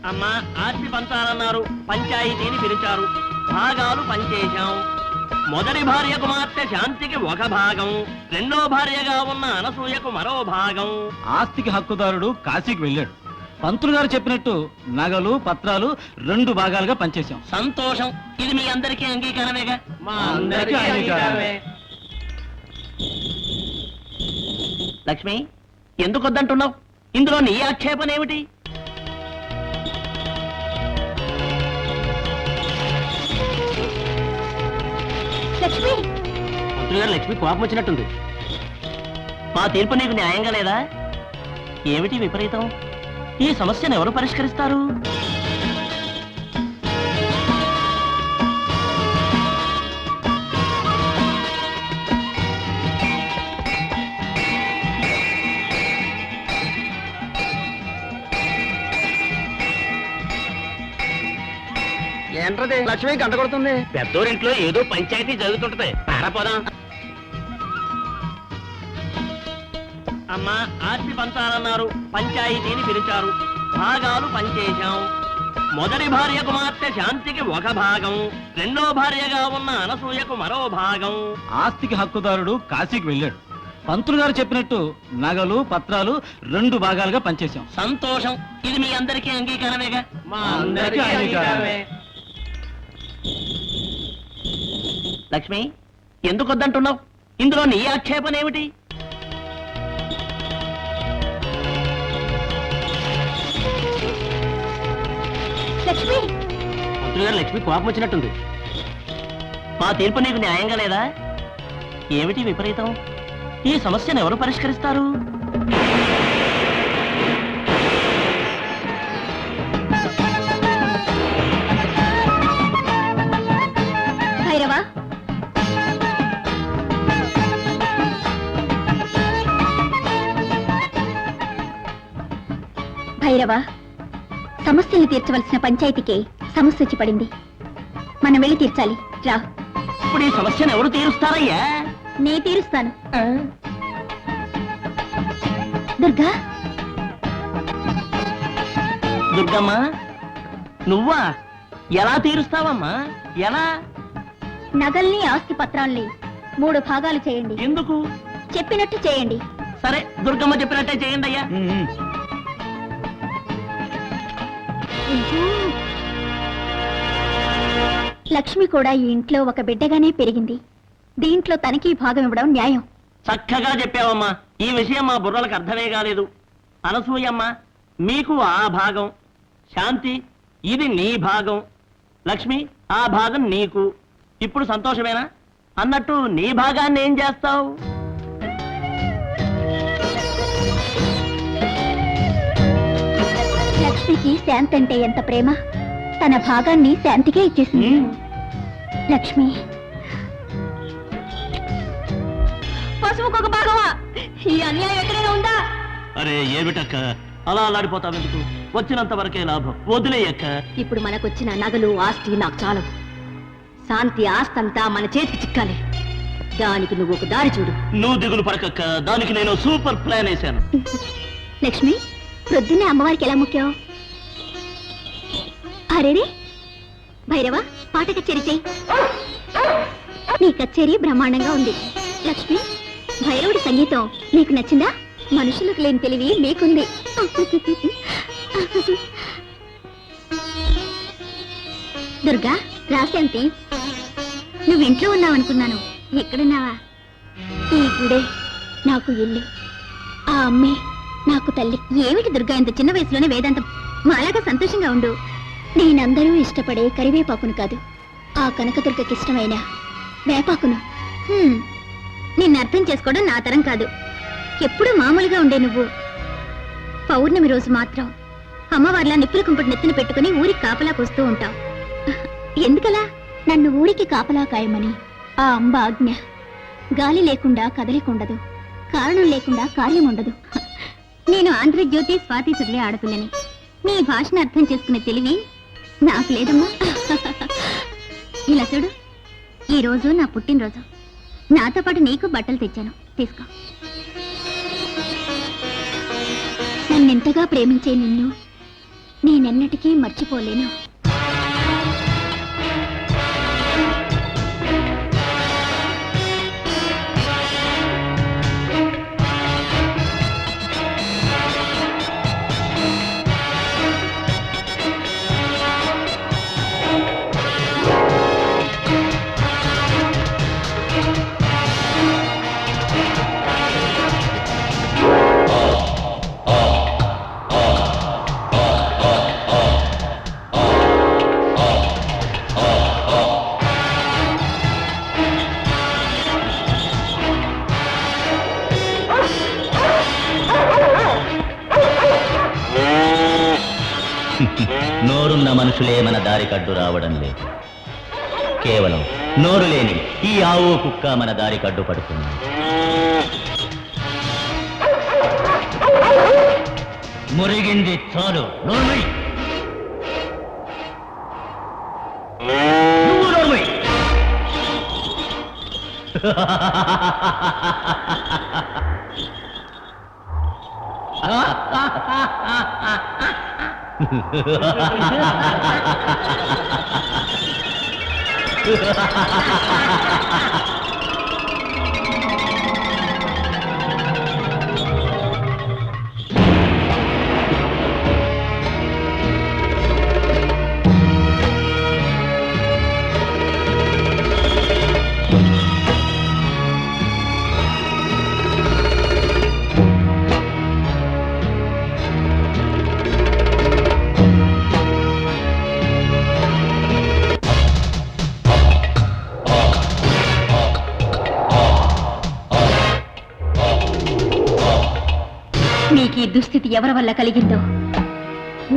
అమ్మా ఆస్తి పంచాలన్నారు, పంచాయతీని పిలిచారు, భాగాలు పంచేశాం. మొదటి భార్య కుమార్తె శాంతికి ఒక భాగం, రెండో భార్యగా ఉన్న అనసూయకు మరో భాగం. ఆస్తికి హక్కుదారుడు కాశీకి వెళ్ళాడు. పంతులు గారు చెప్పినట్టు నగలు పత్రాలు 2 భాగాలుగా పంచేశాం. సంతోషం. ఇది మీ అందరికీ అంగీకారమేగా? మా అందరికీ అంగీకారమే. లక్ష్మి, ఎందుకు వద్దంటున్నావు? ఇందులో నీ ఆక్షేపణ ఏమిటి? లక్ష్మి, పంతులు గారు, లక్ష్మి కోపం వచ్చినట్టుంది. మా తీర్పు నీకు న్యాయంగా లేదా? ఏమిటి విపరీతం? ఈ సమస్యను ఎవరు పరిష్కరిస్తారు? ఏంట్రది? లక్ష్మి గంట కొడుతుంది. పెద్దోరింట్లో ఏదో పంచాయతీ జరుగుతుంటది. పారపోదాం. అమ్మా ఆస్తి పంచాలన్నారు, పంచాయతీని పిలిచారు, భాగాలు పంచేశాం. మొదటి భార్య కుమార్తె శాంతికి ఒక భాగం, రెండో భార్యగా ఉన్న అనసూయకు మరో భాగం. ఆస్తికి హక్కుదారుడు కాశీకి వెళ్ళాడు. పంతులు గారు చెప్పినట్టు నగలు పత్రాలు 2 భాగాలుగా పంచేశాం. సంతోషం. ఇది మీ అందరికీ అంగీకారమేగా? మా అందరికీ అంగీకారమే. లక్ష్మి, ఎందుకు వద్దంటున్నావు? ఇందులో నీ ఆక్షేపణ ఏమిటి? లక్ష్మి, పంతులు గారు, లక్ష్మి కోపం వచ్చినట్టుంది. మా తీర్పు నీకు న్యాయంగా లేదా? ఏమిటి విపరీతం? ఈ సమస్యను ఎవరు పరిష్కరిస్తారు? భైరవా, భైరవా, సమస్యలు తీర్చవలసిన పంచాయతీకి సమస్య వచ్చి పడింది. మనం వెళ్ళి తీర్చాలి. రా. ఇప్పుడు ఈ సమస్యను ఎవరు తీరుస్తారయ్యా? నే తీరుస్తాను. దుర్గా, దుర్గమ్మ, నువ్వా? ఎలా తీరుస్తావమ్మా? ఎలా? నగల్ని ఆస్తి పత్రాల్ని 3 భాగాలు చేయండి. ఎందుకు? చెప్పినట్టు చేయండి. సరే, దుర్గమ్మ చెప్పినట్టే చేయండి అయ్యా. లక్ష్మి కూడా ఈ ఇంట్లో ఒక బిడ్డగానే పెరిగింది. దీంట్లో తనకి భాగం ఇవ్వడం న్యాయం. చక్కగా చెప్పావమ్మా. ఈ విషయం మా బుర్రలకు అర్థమే కాలేదు. అనసూయమ్మ, మీకు ఆ భాగం. శాంతి, ఇది నీ భాగం. లక్ష్మి, ఆ భాగం నీకు. ఇప్పుడు సంతోషమేనా? అన్నట్టు నీ భాగాన్ని ఏం చేస్తావు? లక్ష్మికి శాంతి అంటే ఎంత ప్రేమ. తన భాగాన్ని శాంతికే ఇచ్చేసింది. లక్ష్మి, పశువుకు ఒక భాగమా? ఈ అన్యాయం ఎక్కడైనా ఉందా? అరే ఏమిటక్క అలా అలాడిపోతావు? ఎందుకు? వచ్చినంత వరకే లాభం, వదిలేయక్క. ఇప్పుడు మనకొచ్చిన నగలు ఆస్తి నాకు చాలవు. శాంతి ఆస్తంతా మన చేతికి చిక్కాలి. దానికి నువ్వు ఒక దారి చూడు. నువ్వు దిగులు పడకక్క, దానికి నేను సూపర్ ప్లాన్ వేశాను. లక్ష్మి, ప్రొద్దున్నే అమ్మవారికి ఎలా ముఖ్యం? అరేరే భైరవ, పాట కచేరీ చెయ్యి. నీ కచేరీ బ్రహ్మాండంగా ఉంది. లక్ష్మి, భైరవుడి సంగీతం నీకు నచ్చిందా? మనుషులకు లేని తెలివి నీకుంది. దుర్గా, రాశాంతి, నువ్వు ఇంట్లో ఉన్నావనుకున్నాను. ఎక్కడున్నావా? ఈ గుడే నాకు ఇల్లు, ఆ అమ్మే నాకు తల్లి. ఏమిటి దుర్గా, ఇంత చిన్న వయసులోనే వేదాంతం? మాలాగా సంతోషంగా ఉండు. నేనందరూ ఇష్టపడే కరివేపాకును కాదు, ఆ కనకదుర్గకి ఇష్టమైన వేపాకును. నిన్ను అర్థం చేసుకోవడం నా తరం కాదు. ఎప్పుడూ మామూలుగా ఉండే నువ్వు పౌర్ణమి రోజు మాత్రం అమ్మవారిలా నిప్పుల కుంపటి నెత్తిన పెట్టుకుని ఊరికి కాపలాకు వస్తూ ఉంటావు. ఎందుకలా? నన్ను ఊరికి కాపలా కాయమని ఆ అంబ ఆజ్ఞ. గాలి లేకుండా కదలికుండదు, కారణం లేకుండా కార్యం ఉండదు. నేను ఆంధ్రజ్యోతి స్వాతి చుర్లే ఆడపిల్లని. నీ భాషను అర్థం చేసుకునే తెలివి నాకు లేదమ్మా. ఇలా చూడు, ఈ రోజు నా పుట్టినరోజు. నాతో పాటు నీకు బట్టలు తెచ్చాను, తీసుకో. నన్నెంతగా ప్రేమించే నిన్ను నేనెన్నటికీ మర్చిపోలేను. నోరున్న మనుషులే మన దారి కడ్డు రావడం లేదు. కేవలం నోరు లేని ఈ ఆవు కుక్క మన దారి కడ్డు పడుతుంది. మురిగింది చాలు. నోర్మై నువ్వు నోర్మై. మీకు ఈ దుస్థితి ఎవరి వల్ల కలిగిందో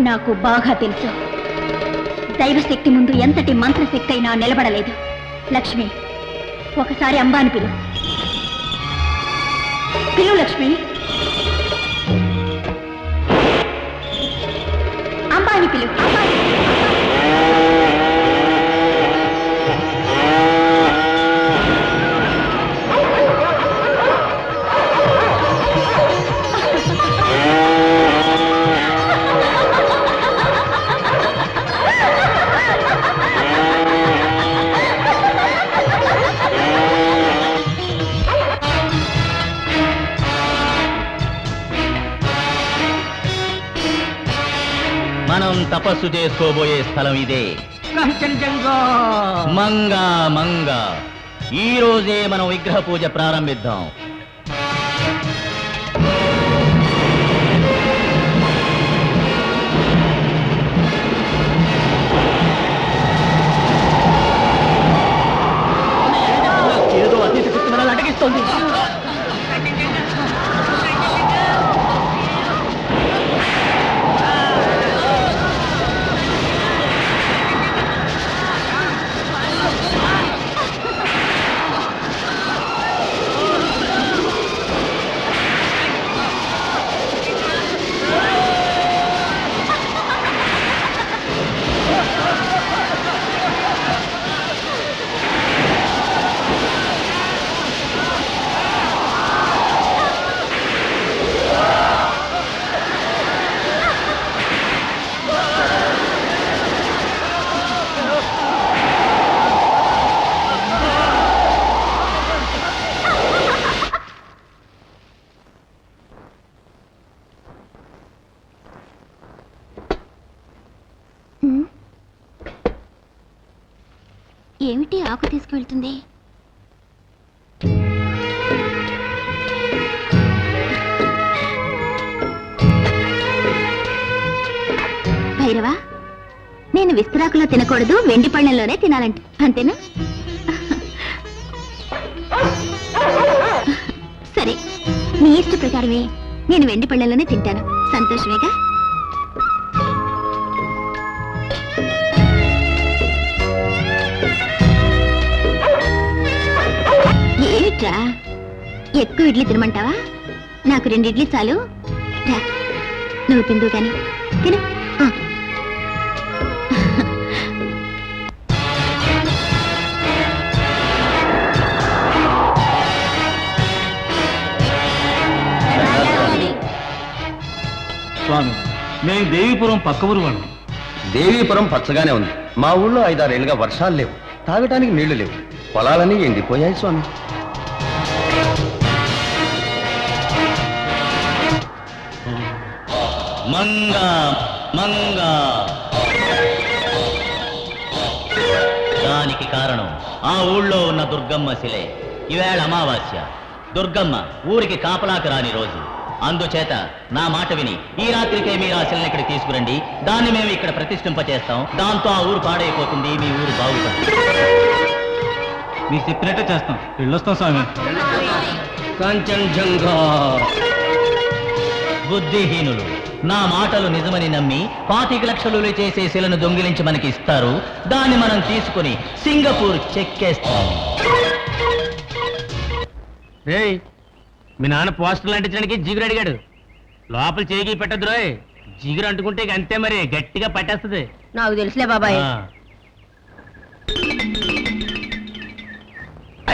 నాకు బాగా తెలుసు. దైవశక్తి ముందు ఎంతటి మంత్రశక్తి అయినా నిలబడలేదు. లక్ష్మి, ఒకసారి అంబాని పిలు. లక్ష్మి, అంబాని పిలు. మనం తపస్సు చేసుకోబోయే స్థలం ఇదే. కంచన్జంగా. మంగా మంగా. ఈ రోజే మనం విగ్రహ పూజ ప్రారంభిద్దాం. ఏదో అతీత శక్తి మనల్ని అటగిస్తోంది. ఏమిటి ఆకు తీసుకువెళ్తుంది? భైరవా, నేను విస్తరాకులో తినకూడదు, వెండి పళ్ళెంలోనే తినాలంట, అంతేనా? సరే, నీ ఇష్ట ప్రకారమే నేను వెండి పళ్ళెంలోనే తింటాను. సంతోషమేగా? ఏమిట్రా, ఎక్కువ ఇడ్లీ తినమంటావా? నాకు 2 ఇడ్లీ చాలు. రా, నువ్వు తిందు కానీ తిను. స్వామి, మేము దేవీపురం పక్క ఊరు వాళ్ళం. దేవీపురం పచ్చగానే ఉంది. మా ఊళ్ళో 5-6 ఏళ్ళుగా వర్షాలు లేవు, తాగటానికి నీళ్లు లేవు, పొలాలన్నీ ఎండిపోయాయి స్వామి. మంగా మంగా దానికి కారణం ఆ ఊళ్ళో ఉన్న దుర్గమ్మ శిలే. ఈవేళ అమావాస్య, దుర్గమ్మ ఊరికి కాపలాకి రాని రోజు. అందుచేత నా మాట విని ఈ రాత్రికే మీరు ఆ శిలని ఇక్కడ తీసుకురండి. దాన్ని మేము ఇక్కడ ప్రతిష్ఠింపచేస్తాం. దాంతో ఆ ఊరు పాడైపోతుంది, మీ ఊరు బాగుపడుతుంది. మీరు చెప్పినట్టే చేస్తాం. వెళ్ళొస్తాం స్వామి. కంచంజంగా బుద్ధిహీనులు నా మాటలు నిజమని నమ్మి 25 లక్షలు చేసే శిలను దొంగిలించి మనకి ఇస్తారు. దాన్ని మనం తీసుకుని సింగపూర్ చెక్కేస్తాం. రేయ్, మీ నాన్న పోస్టర్లు అంటించడానికి జిగురు అడిగాడు. లోపల చేయి పెట్టద్దు రోయ్. జిగురు అంటుకుంటే ఇక అంతే, మరి గట్టిగా పట్టేస్తుంది. నాకు తెలుసులే బాబాయ్.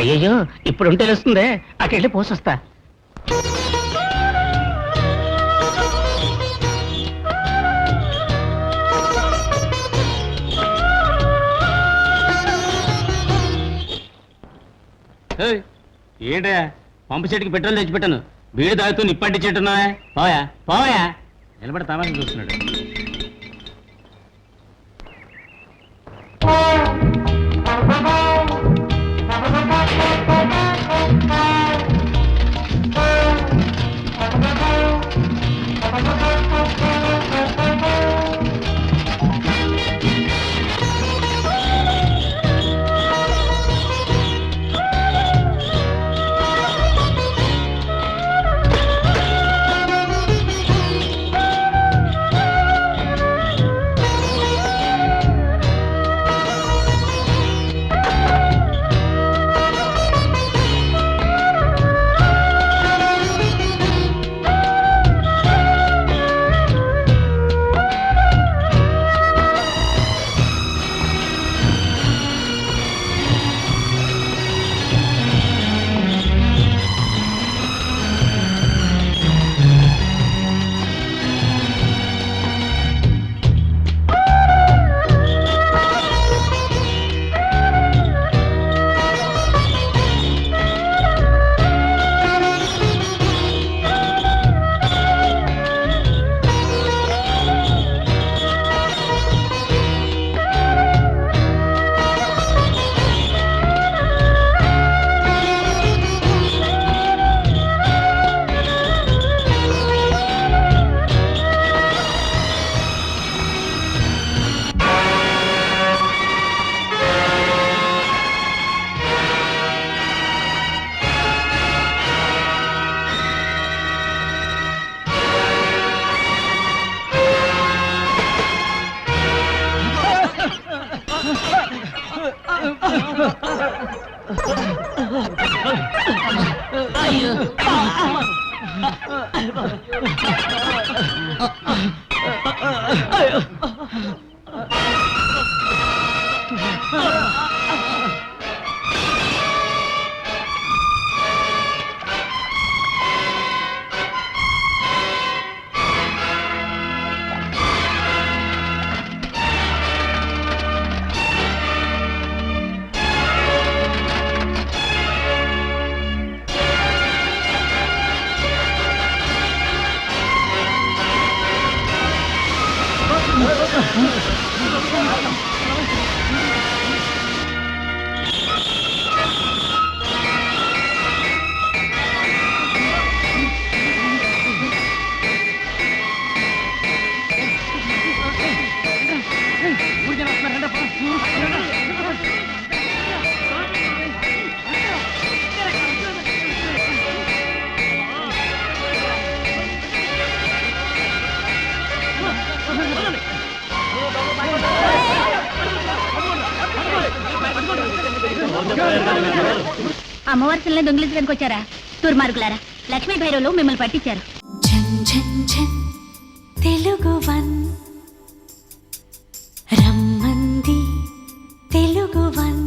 అయ్యయ్యో, ఇప్పుడు ఉంటే తెలుస్తుంది. అక్కడికి పోసొస్తా. ఏంటా పంపు చెట్టుకి పెట్రోల్ తెచ్చిపెట్టాను. బీడు తాగుతూ నిప్పంటి చెట్టున్నా. పోయా పోయా నిలబడి తమాషా చూస్తున్నాడు. అమ్మవారి శిలని దొంగిలించడానికి వచ్చారా దుర్మార్గులారా? లక్ష్మీ భైరవులు మిమ్మల్ని పట్టించారు. తెలుగు వన్ రమ్మంది తెలుగు వన్